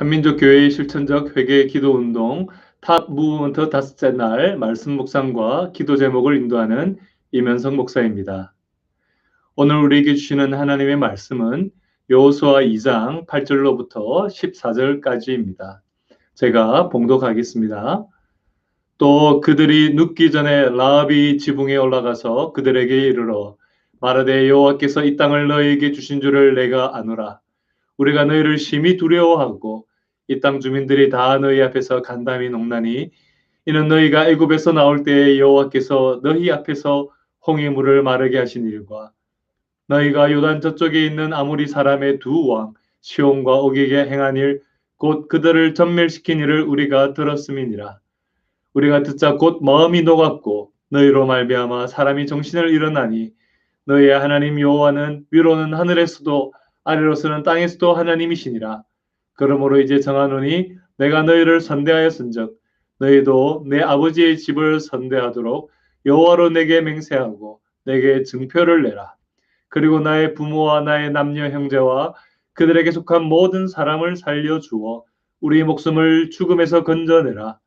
한민족교회의 실천적 회개 기도 운동 탑 무브먼트 다섯째 날 말씀 묵상과 기도 제목을 인도하는 이면성 목사입니다. 오늘 우리에게 주시는 하나님의 말씀은 여호수아 2장 8절로부터 14절까지입니다. 제가 봉독하겠습니다. 또 그들이 눕기 전에 라합이 지붕에 올라가서 그들에게 이르러 말하되 여호와께서 이 땅을 너희에게 주신 줄을 내가 아노라. 우리가 너희를 심히 두려워하고 이 땅 주민들이 다 너희 앞에서 간담이 녹나니 이는 너희가 애굽에서 나올 때에 여호와께서 너희 앞에서 홍해 물을 마르게 하신 일과 너희가 요단 저쪽에 있는 아모리 사람의 두 왕 시온과 옥에게 행한 일 곧 그들을 전멸시킨 일을 우리가 들었음이니라. 우리가 듣자 곧 마음이 녹았고 너희로 말미암아 사람이 정신을 잃어나니 너희의 하나님 여호와는 위로는 하늘에서도 아래로서는 땅에서도 하나님이시니라. 그러므로 이제 정하노니 내가 너희를 선대하였은즉 너희도 내 아버지의 집을 선대하도록 여호와로 내게 맹세하고 내게 증표를 내라. 그리고 나의 부모와 나의 남녀 형제와 그들에게 속한 모든 사람을 살려주어 우리 목숨을 죽음에서 건져내라.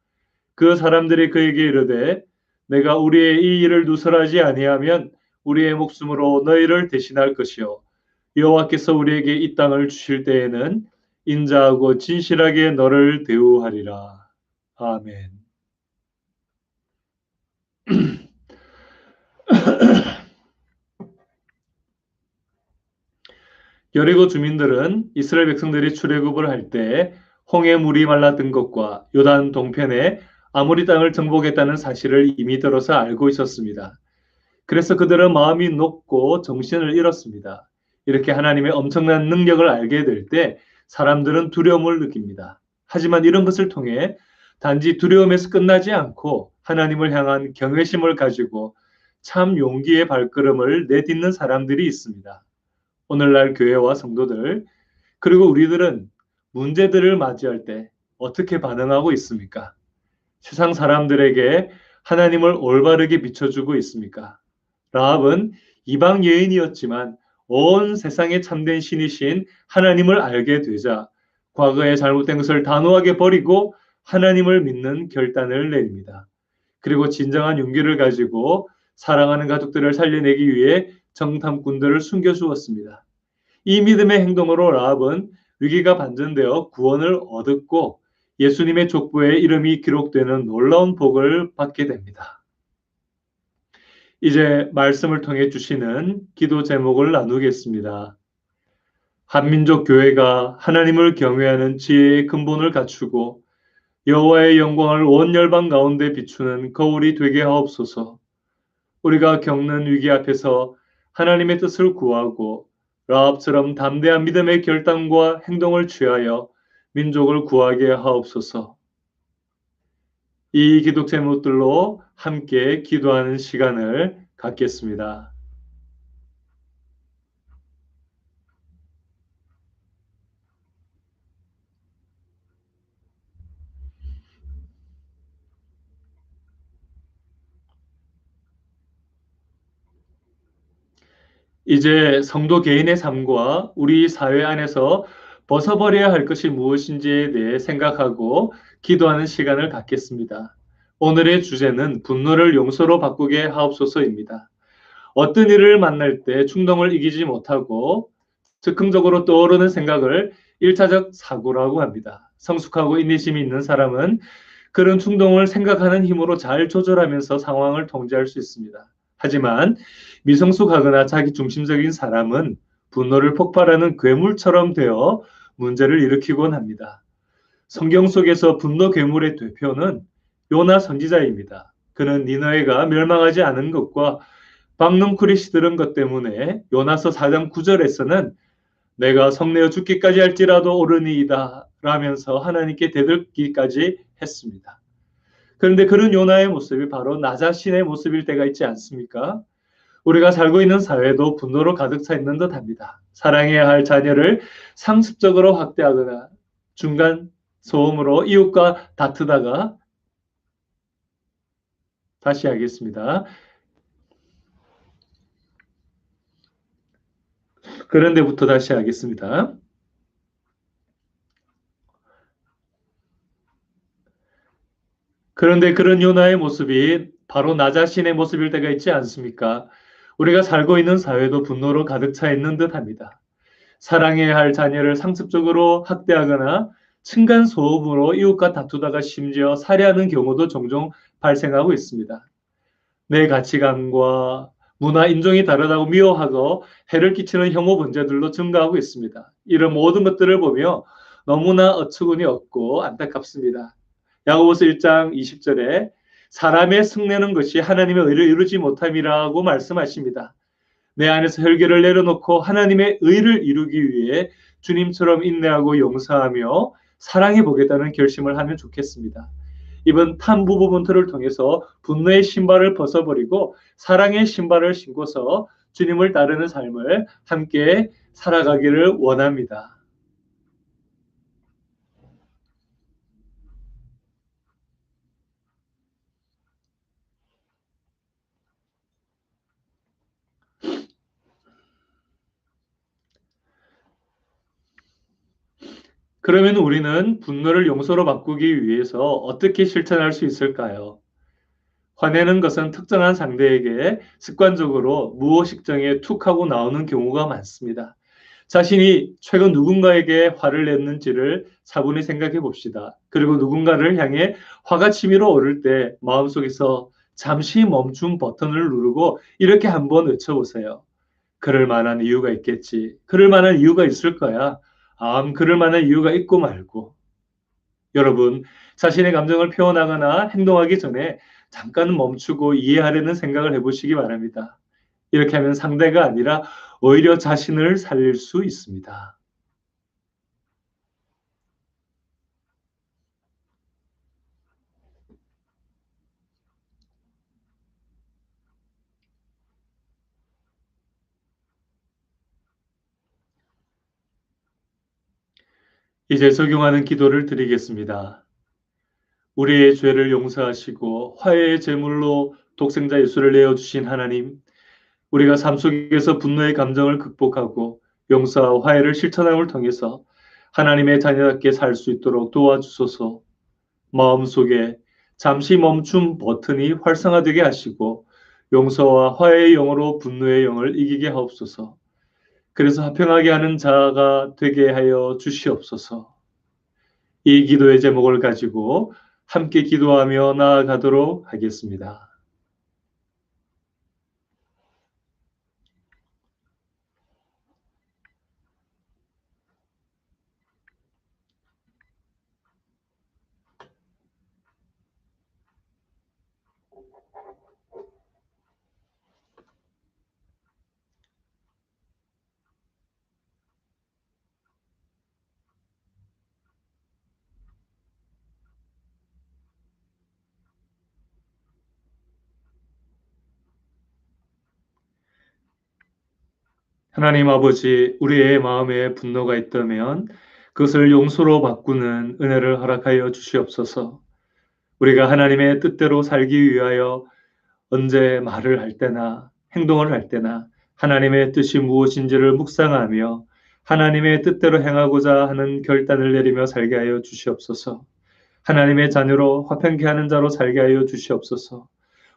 그 사람들이 그에게 이르되 내가 우리의 이 일을 누설하지 아니하면 우리의 목숨으로 너희를 대신할 것이요 여호와께서 우리에게 이 땅을 주실 때에는 인자하고 진실하게 너를 대우하리라. 아멘. 여리고 주민들은 이스라엘 백성들이 출애굽을 할 때 홍해 물이 말랐던 것과 요단 동편에 아모리 땅을 정복했다는 사실을 이미 들어서 알고 있었습니다. 그래서 그들은 마음이 높고 정신을 잃었습니다. 이렇게 하나님의 엄청난 능력을 알게 될 때 사람들은 두려움을 느낍니다. 하지만 이런 것을 통해 단지 두려움에서 끝나지 않고 하나님을 향한 경외심을 가지고 참 용기의 발걸음을 내딛는 사람들이 있습니다. 오늘날 교회와 성도들, 그리고 우리들은 문제들을 맞이할 때 어떻게 반응하고 있습니까? 세상 사람들에게 하나님을 올바르게 비춰주고 있습니까? 라합은 이방 여인이었지만 온 세상에 참된 신이신 하나님을 알게 되자 과거의 잘못된 것을 단호하게 버리고 하나님을 믿는 결단을 내립니다. 그리고 진정한 용기를 가지고 사랑하는 가족들을 살려내기 위해 정탐꾼들을 숨겨주었습니다. 이 믿음의 행동으로 라합은 위기가 반전되어 구원을 얻었고 예수님의 족보에 이름이 기록되는 놀라운 복을 받게 됩니다. 이제 말씀을 통해 주시는 기도 제목을 나누겠습니다. 한민족 교회가 하나님을 경외하는 지혜의 근본을 갖추고 여호와의 영광을 온 열방 가운데 비추는 거울이 되게 하옵소서. 우리가 겪는 위기 앞에서 하나님의 뜻을 구하고 라합처럼 담대한 믿음의 결단과 행동을 취하여 민족을 구하게 하옵소서. 이 기도 제목들로 함께 기도하는 시간을 갖겠습니다. 이제 성도 개인의 삶과 우리 사회 안에서 벗어버려야 할 것이 무엇인지에 대해 생각하고 기도하는 시간을 갖겠습니다. 오늘의 주제는 분노를 용서로 바꾸게 하옵소서입니다. 어떤 일을 만날 때 충동을 이기지 못하고 즉흥적으로 떠오르는 생각을 1차적 사고라고 합니다. 성숙하고 인내심이 있는 사람은 그런 충동을 생각하는 힘으로 잘 조절하면서 상황을 통제할 수 있습니다. 하지만 미성숙하거나 자기중심적인 사람은 분노를 폭발하는 괴물처럼 되어 문제를 일으키곤 합니다. 성경 속에서 분노 괴물의 대표는 요나 선지자입니다. 그는 니느웨가 멸망하지 않은 것과 박능쿨이 시들은 것 때문에 요나서 4장 9절에서는 내가 성내어 죽기까지 할지라도 오르니이다 라면서 하나님께 대들기까지 했습니다. 그런데 그런 요나의 모습이 바로 나 자신의 모습일 때가 있지 않습니까? 우리가 살고 있는 사회도 분노로 가득 차 있는 듯합니다. 사랑해야 할 자녀를 상습적으로 학대하거나 중간 소음으로 이웃과 다투다가 다시 하겠습니다. 그런데부터 다시 하겠습니다. 그런데 그런 요나의 모습이 바로 나 자신의 모습일 때가 있지 않습니까? 우리가 살고 있는 사회도 분노로 가득 차 있는 듯합니다. 사랑해야 할 자녀를 상습적으로 학대하거나 층간소음으로 이웃과 다투다가 심지어 살해하는 경우도 종종 발생하고 있습니다. 내 가치관과 문화, 인종이 다르다고 미워하고 해를 끼치는 혐오 문제들도 증가하고 있습니다. 이런 모든 것들을 보며 너무나 어처구니 없고 안타깝습니다. 야고보서 1장 20절에 사람의 승내는 것이 하나님의 의를 이루지 못함이라고 말씀하십니다. 내 안에서 혈기를 내려놓고 하나님의 의를 이루기 위해 주님처럼 인내하고 용서하며 사랑해 보겠다는 결심을 하면 좋겠습니다. 이번 탐부 부분들을 통해서 분노의 신발을 벗어버리고 사랑의 신발을 신고서 주님을 따르는 삶을 함께 살아가기를 원합니다. 그러면 우리는 분노를 용서로 바꾸기 위해서 어떻게 실천할 수 있을까요? 화내는 것은 특정한 상대에게 습관적으로 무의식정에 툭 하고 나오는 경우가 많습니다. 자신이 최근 누군가에게 화를 냈는지를 차분히 생각해 봅시다. 그리고 누군가를 향해 화가 치밀어 오를 때 마음속에서 잠시 멈춤 버튼을 누르고 이렇게 한번 외쳐보세요. 그럴 만한 이유가 있겠지. 그럴 만한 이유가 있을 거야. 그럴 만한 이유가 있고 말고. 여러분, 자신의 감정을 표현하거나 행동하기 전에 잠깐 멈추고 이해하려는 생각을 해보시기 바랍니다. 이렇게 하면 상대가 아니라 오히려 자신을 살릴 수 있습니다. 이제 적용하는 기도를 드리겠습니다. 우리의 죄를 용서하시고 화해의 제물로 독생자 예수를 내어주신 하나님, 우리가 삶 속에서 분노의 감정을 극복하고 용서와 화해를 실천함을 통해서 하나님의 자녀답게 살 수 있도록 도와주소서. 마음속에 잠시 멈춤 버튼이 활성화되게 하시고 용서와 화해의 영으로 분노의 영을 이기게 하옵소서. 그래서 화평하게 하는 자가 되게 하여 주시옵소서. 이 기도의 제목을 가지고 함께 기도하며 나아가도록 하겠습니다. 하나님 아버지, 우리의 마음에 분노가 있다면 그것을 용서로 바꾸는 은혜를 허락하여 주시옵소서. 우리가 하나님의 뜻대로 살기 위하여 언제 말을 할 때나 행동을 할 때나 하나님의 뜻이 무엇인지를 묵상하며 하나님의 뜻대로 행하고자 하는 결단을 내리며 살게 하여 주시옵소서. 하나님의 자녀로 화평케 하는 자로 살게 하여 주시옵소서.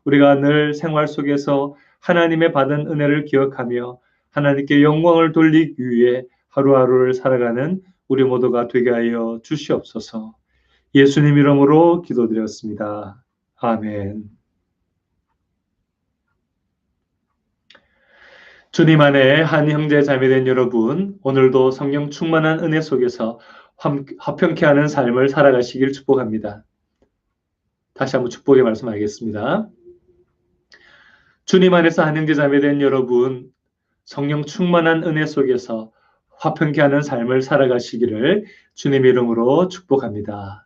우리가 늘 생활 속에서 하나님의 받은 은혜를 기억하며 하나님께 영광을 돌리기 위해 하루하루를 살아가는 우리 모두가 되게 하여 주시옵소서. 예수님 이름으로 기도드렸습니다. 아멘. 주님 안에 한 형제 자매된 여러분, 오늘도 성령 충만한 은혜 속에서 화평케 하는 삶을 살아가시길 축복합니다. 다시 한번 축복의 말씀하겠습니다. 주님 안에서 한 형제 자매된 여러분, 성령 충만한 은혜 속에서 화평케 하는 삶을 살아가시기를 주님 이름으로 축복합니다.